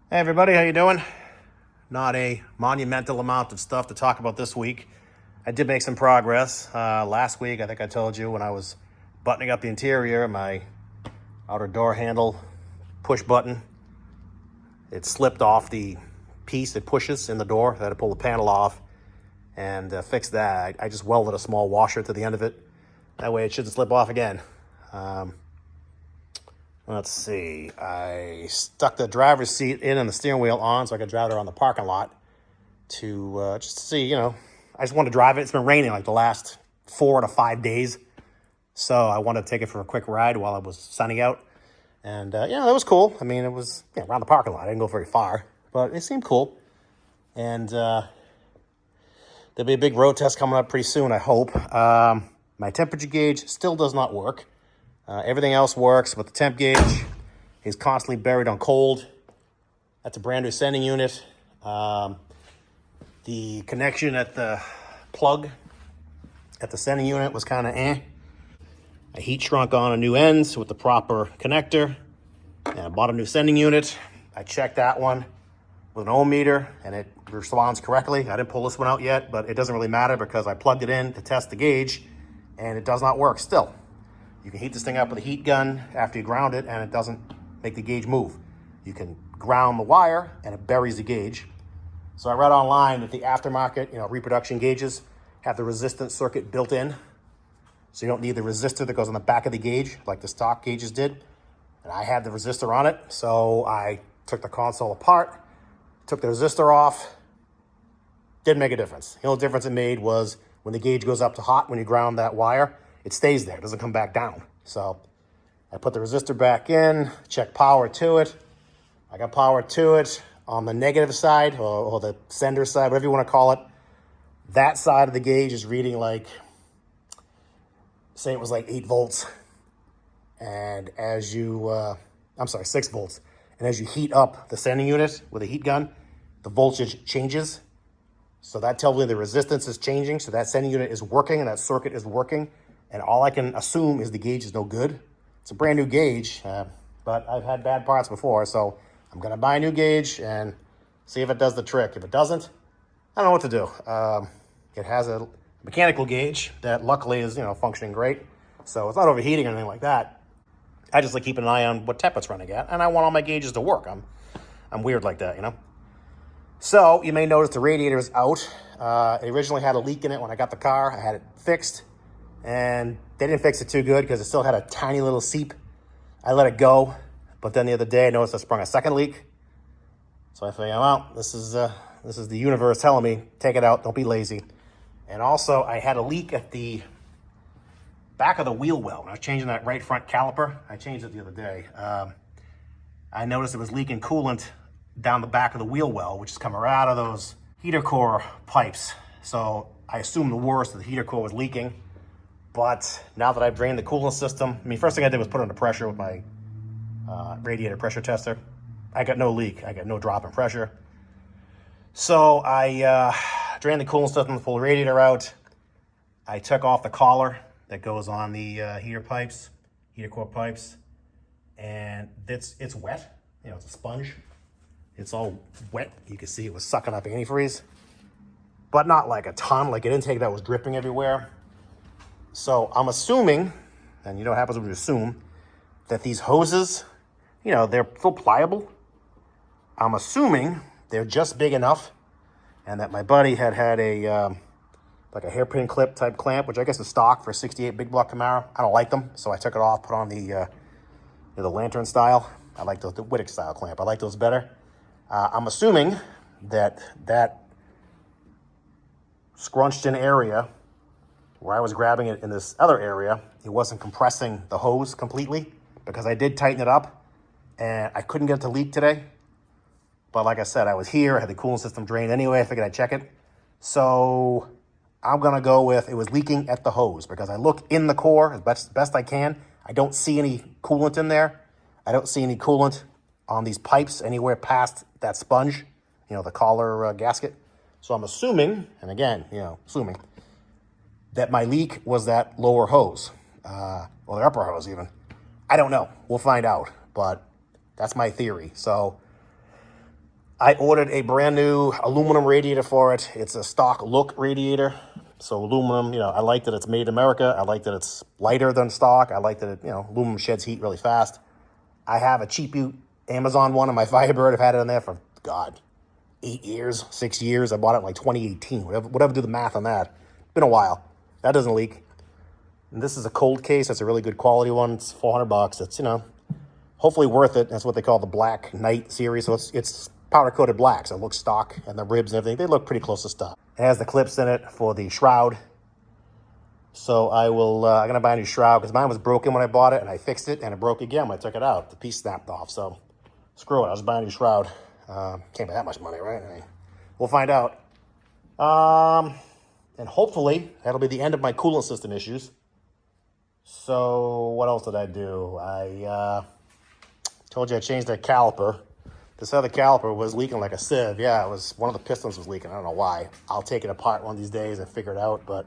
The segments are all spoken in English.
Hey everybody, how you doing? Not a monumental amount of stuff to talk about this week. I did make some progress. Last week, I think I told you when I was buttoning up the interior, my outer door handle push button, it slipped off the piece that pushes in the door. I had to pull the panel off and fix that. I just welded a small washer to the end of it. That way it shouldn't slip off again. Let's see. I stuck the driver's seat in and the steering wheel on so I could drive it around the parking lot to just to see, I just wanted to drive it. It's been raining like the last 4 to 5 days. So I wanted to take it for a quick ride while it was sunny out. And, that was cool. I mean, it was around the parking lot. I didn't go very far, but it seemed cool. And there'll be a big road test coming up pretty soon, I hope. My temperature gauge still does not work. Everything else works, but the temp gauge is constantly buried on cold. That's a brand new sending unit. The connection at the plug at the sending unit was kind of I heat shrunk on a new end with the proper connector. And I bought a new sending unit. I checked that one with an ohm meter and it responds correctly. I didn't pull this one out yet, but it doesn't really matter because I plugged it in to test the gauge and it does not work still. You can heat this thing up with a heat gun after you ground it and it doesn't make the gauge move. You can ground the wire and it buries the gauge. So I read online that the aftermarket, reproduction gauges have the resistance circuit built in. So you don't need the resistor that goes on the back of the gauge like the stock gauges did. And I had the resistor on it. So I took the console apart, took the resistor off. Didn't make a difference. The only difference it made was when the gauge goes up to hot, when you ground that wire, it stays there, it doesn't come back down. So I put the resistor back in, check power to it. I got power to it on the negative side or the sender side, whatever you want to call it. That side of the gauge is reading say it was like 8 volts. And as you, 6 volts. And as you heat up the sending unit with a heat gun, the voltage changes. So that tells me the resistance is changing. So that sending unit is working and that circuit is working. And all I can assume is the gauge is no good. It's a brand new gauge, but I've had bad parts before. So I'm going to buy a new gauge and see if it does the trick. If it doesn't, I don't know what to do. It has a mechanical gauge that luckily is, functioning great. So it's not overheating or anything like that. I just like keeping an eye on what temp it's running at. And I want all my gauges to work. I'm weird like that, So you may notice the radiator is out. It originally had a leak in it when I got the car. I had it fixed. And they didn't fix it too good because it still had a tiny little seep. I let it go. But then the other day I noticed I sprung a second leak. So I figured, well, this is the universe telling me, take it out, don't be lazy. And also I had a leak at the back of the wheel well. When I was changing that right front caliper, I changed it the other day. I noticed it was leaking coolant down the back of the wheel well, which is coming right out of those heater core pipes. So I assumed the worst, that the heater core was leaking. But now that I've drained the coolant system, first thing I did was put it under pressure with my radiator pressure tester. I got no leak. I got no drop in pressure. So I drained the coolant system, pulled the radiator out. I took off the collar that goes on the heater core pipes. And it's wet. It's a sponge. It's all wet. You can see it was sucking up antifreeze. But not like a ton. Like an intake that was dripping everywhere. So I'm assuming, and what happens when you assume, that these hoses, they're so pliable. I'm assuming they're just big enough and that my buddy had a hairpin clip type clamp, which I guess is stock for a 68 big block Camaro. I don't like them, so I took it off, put on the lantern style. I like the Wittig style clamp. I like those better. I'm assuming that scrunched in area where I was grabbing it in this other area, it wasn't compressing the hose completely because I did tighten it up and I couldn't get it to leak today. But like I said, I was here, I had the cooling system drained anyway. I figured I'd check it. So I'm gonna go with it was leaking at the hose because I look in the core as best I can. I don't see any coolant in there. I don't see any coolant on these pipes anywhere past that sponge, the collar gasket. So I'm assuming, and again, assuming, that my leak was that lower hose, or the upper hose even. I don't know. We'll find out, but that's my theory. So I ordered a brand new aluminum radiator for it. It's a stock look radiator. So aluminum, I like that it's made in America. I like that it's lighter than stock. I like that it, aluminum sheds heat really fast. I have a cheap Amazon one on my Firebird. I've had it in there for, God, 8 years, 6 years. I bought it in like 2018. Whatever, do the math on that. Been a while. That doesn't leak. And this is a cold case. It's a really good quality one. It's $400. It's, hopefully worth it. That's what they call the Black Knight series. So it's powder-coated black, so it looks stock, and the ribs and everything, they look pretty close to stock. It has the clips in it for the shroud. So I'm going to buy a new shroud, because mine was broken when I bought it, and I fixed it, and it broke again when I took it out. The piece snapped off, so screw it. I'll just buy a new shroud. Can't pay that much money, right? We'll find out. And hopefully, that'll be the end of my coolant system issues. So what else did I do? I told you I changed that caliper. This other caliper was leaking like a sieve. Yeah, it was, one of the pistons was leaking. I don't know why. I'll take it apart one of these days and figure it out, but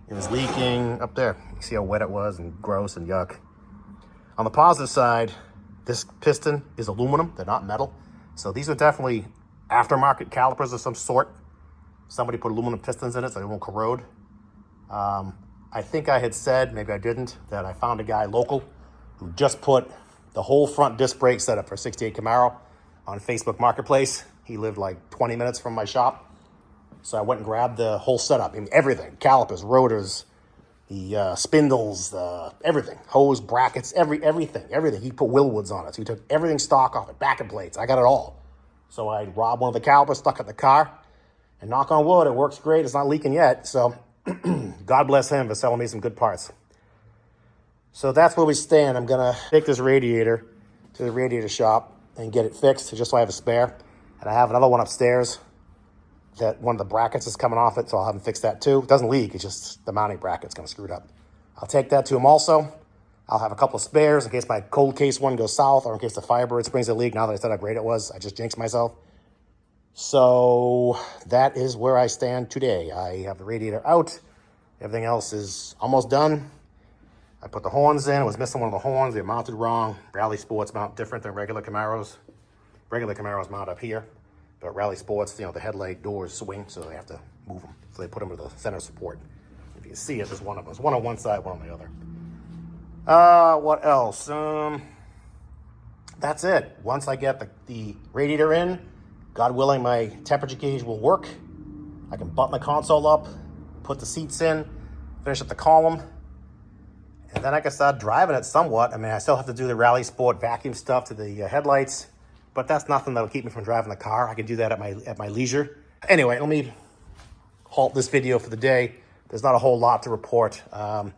it was leaking up there. You see how wet it was and gross and yuck. On the positive side, this piston is aluminum. They're not metal. So these are definitely aftermarket calipers of some sort. Somebody put aluminum pistons in it so they won't corrode. I think I had said, maybe I didn't, that I found a guy local who just put the whole front disc brake setup for a 68 Camaro on Facebook Marketplace. He lived like 20 minutes from my shop. So I went and grabbed the whole setup. I mean, everything, calipers, rotors, the spindles, everything, hose, brackets, everything. He put Willwoods on it. So he took everything stock off it, backing plates. I got it all. So I robbed one of the calipers, stuck it in the car, and knock on wood, it works great. It's not leaking yet. So God bless him for selling me some good parts. So that's where we stand. I'm going to take this radiator to the radiator shop and get it fixed just so I have a spare. And I have another one upstairs that one of the brackets is coming off it, so I'll have him fix that too. It doesn't leak, it's just the mounting bracket's kind of screwed up. I'll take that to him also. I'll have a couple of spares in case my cold case one goes south or in case the Firebird springs a leak. Now that I said how great it was, I just jinxed myself. So that is where I stand today. I have the radiator out. Everything else is almost done. I put the horns in. I was missing one of the horns. They're mounted wrong. Rally Sports mount different than regular Camaros. Regular Camaros mount up here. But Rally Sports, the headlight doors swing, so they have to move them. So they put them to the center support. If you can see it, there's one of them. There's one on one side, one on the other. What else? That's it. Once I get the radiator in, God willing, my temperature gauge will work. I can button the console up, put the seats in, finish up the column, and then I can start driving it somewhat. I mean, I still have to do the Rally Sport vacuum stuff to the headlights, but that's nothing that'll keep me from driving the car. I can do that at my leisure. Anyway, let me halt this video for the day. There's not a whole lot to report, but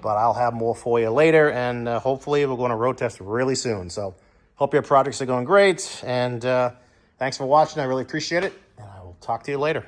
I'll have more for you later, and hopefully we're going to road test really soon. So hope your projects are going great, and thanks for watching. I really appreciate it, and I will talk to you later.